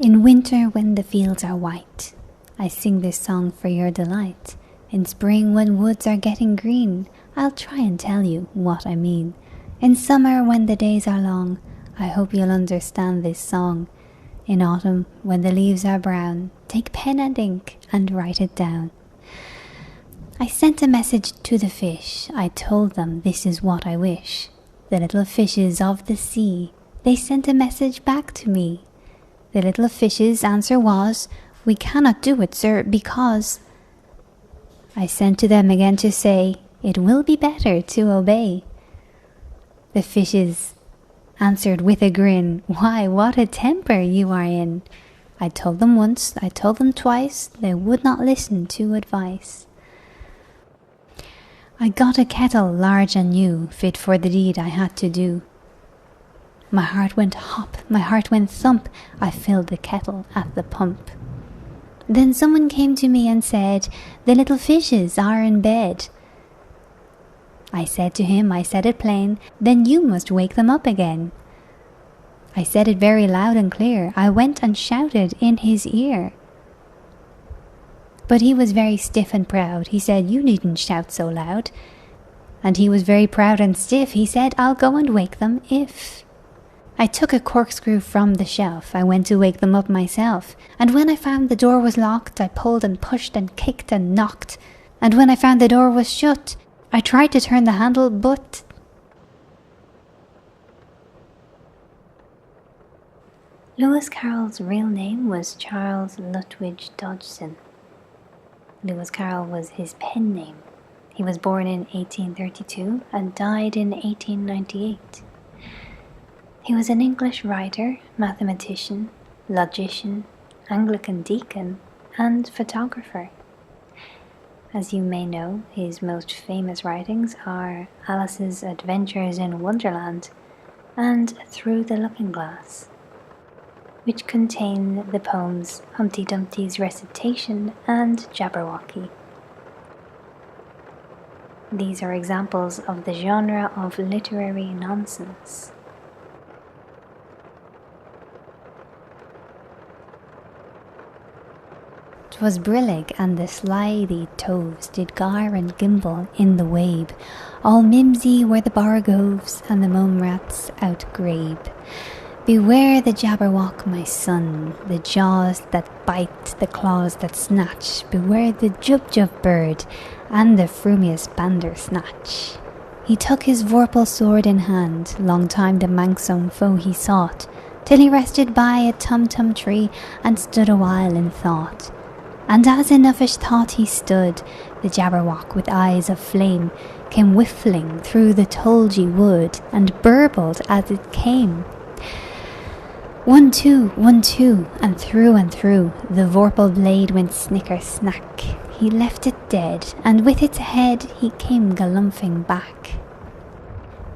In winter when the fields are white, I sing this song for your delight. In spring when woods are getting green, I'll try and tell you what I mean. In summer when the days are long, I hope you'll understand this song. In autumn when the leaves are brown, take pen and ink and write it down. I sent a message to the fish, I told them this is what I wish. The little fishes of the sea, they sent a message back to me. The little fish's answer was, we cannot do it, sir, because. I sent to them again to say, it will be better to obey. The fishes answered with a grin, why, what a temper you are in. I told them once, I told them twice, they would not listen to advice. I got a kettle large and new, fit for the deed I had to do. My heart went hop, my heart went thump, I filled the kettle at the pump. Then someone came to me and said, the little fishes are in bed. I said to him, I said it plain, then you must wake them up again. I said it very loud and clear, I went and shouted in his ear. But he was very stiff and proud, he said, you needn't shout so loud. And he was very proud and stiff, he said, I'll go and wake them if. I took a corkscrew from the shelf, I went to wake them up myself, and when I found the door was locked, I pulled and pushed and kicked and knocked, and when I found the door was shut, I tried to turn the handle, but... Lewis Carroll's real name was Charles Lutwidge Dodgson. Lewis Carroll was his pen name. He was born in 1832 and died in 1898. He was an English writer, mathematician, logician, Anglican deacon, and photographer. As you may know, his most famous writings are Alice's Adventures in Wonderland and Through the Looking Glass, which contain the poems Humpty Dumpty's Recitation and Jabberwocky. These are examples of the genre of literary nonsense. 'Twas brillig, and the slithy toves did gyre and gimble in the wabe. All mimsy were the borogoves, and the mome rats outgrabe. Beware the Jabberwock, my son, the jaws that bite, the claws that snatch. Beware the Jubjub bird, and the frumious Bandersnatch. He took his vorpal sword in hand, long time the manxome foe he sought, till he rested by a tum-tum tree, and stood a while in thought. And as in uffish thought he stood, the Jabberwock with eyes of flame came whiffling through the tulgey wood, and burbled as it came. 1, 2, 1, 2, and through, the vorpal blade went snicker-snack. He left it dead, and with its head he came galumphing back.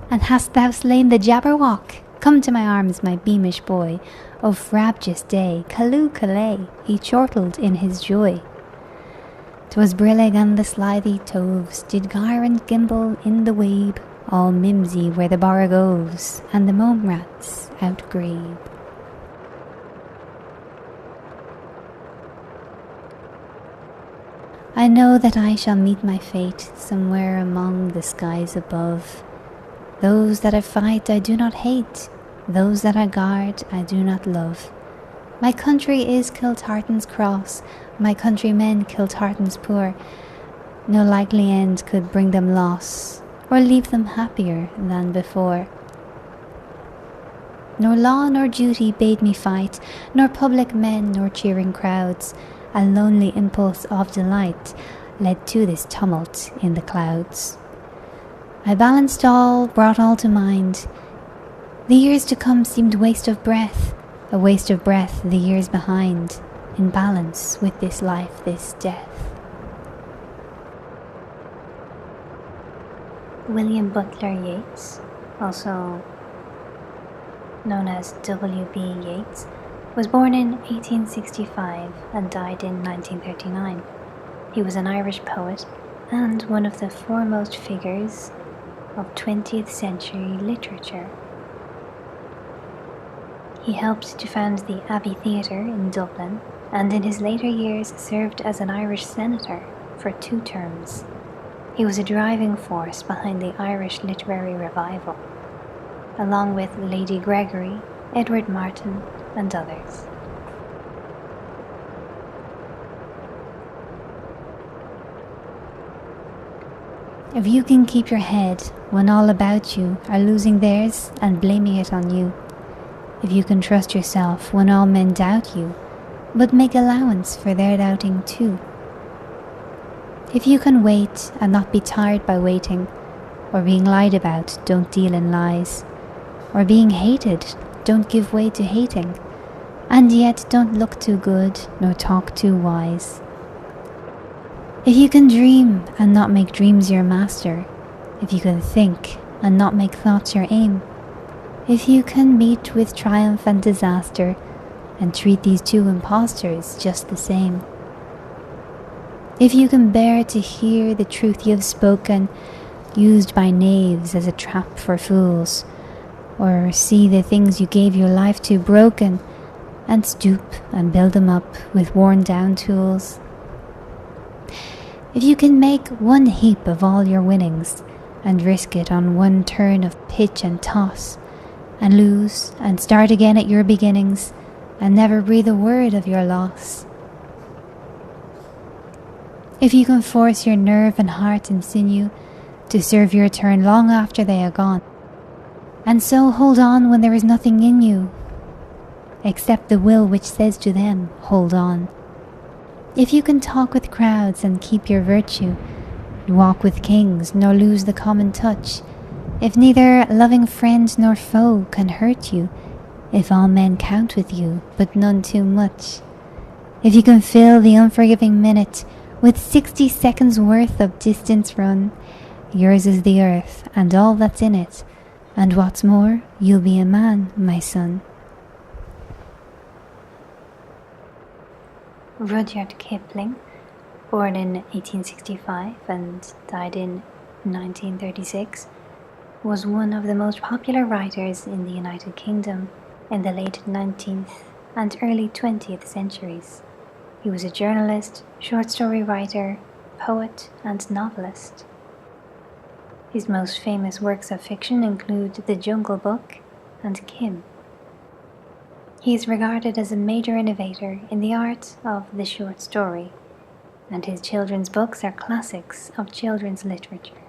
And hast thou slain the Jabberwock? Come to my arms, my beamish boy. O frabjous day, callooh callay, he chortled in his joy. 'Twas brillig, and the slithy toves did gyre and gimble in the wabe. All mimsy were the borogoves, and the mome rats outgrabe. I know that I shall meet my fate somewhere among the skies above. Those that I fight I do not hate, those that I guard I do not love. My country is Kiltartan's cross, my countrymen Kiltartan's poor. No likely end could bring them loss, or leave them happier than before. Nor law nor duty bade me fight, nor public men nor cheering crowds. A lonely impulse of delight led to this tumult in the clouds. I balanced all, brought all to mind. The years to come seemed waste of breath, a waste of breath the years behind, in balance with this life, this death. William Butler Yeats, also known as W.B. Yeats, was born in 1865 and died in 1939. He was an Irish poet and one of the foremost figures of 20th century literature. He helped to found the Abbey Theatre in Dublin, and in his later years served as an Irish senator for 2 terms. He was a driving force behind the Irish literary revival, along with Lady Gregory, Edward Martyn, and others. If you can keep your head when all about you are losing theirs and blaming it on you, if you can trust yourself when all men doubt you, but make allowance for their doubting too, if you can wait and not be tired by waiting, or being lied about, don't deal in lies, or being hated, don't give way to hating, and yet don't look too good nor talk too wise. If you can dream and not make dreams your master, if you can think and not make thoughts your aim, if you can meet with triumph and disaster and treat these 2 impostors just the same, if you can bear to hear the truth you've spoken used by knaves as a trap for fools, or see the things you gave your life to broken and stoop and build them up with worn down tools, if you can make one heap of all your winnings and risk it on one turn of pitch and toss, and lose and start again at your beginnings and never breathe a word of your loss, if you can force your nerve and heart and sinew to serve your turn long after they are gone, and so hold on when there is nothing in you except the will which says to them, hold on, if you can talk with crowds and keep your virtue, walk with kings nor lose the common touch, if neither loving friend nor foe can hurt you, if all men count with you but none too much, if you can fill the unforgiving minute with 60 seconds worth of distance run, yours is the earth and all that's in it, and what's more, you'll be a man, my son. Rudyard Kipling, born in 1865 and died in 1936, was one of the most popular writers in the United Kingdom in the late 19th and early 20th centuries. He was a journalist, short story writer, poet, and novelist. His most famous works of fiction include The Jungle Book and Kim. He is regarded as a major innovator in the art of the short story, and his children's books are classics of children's literature.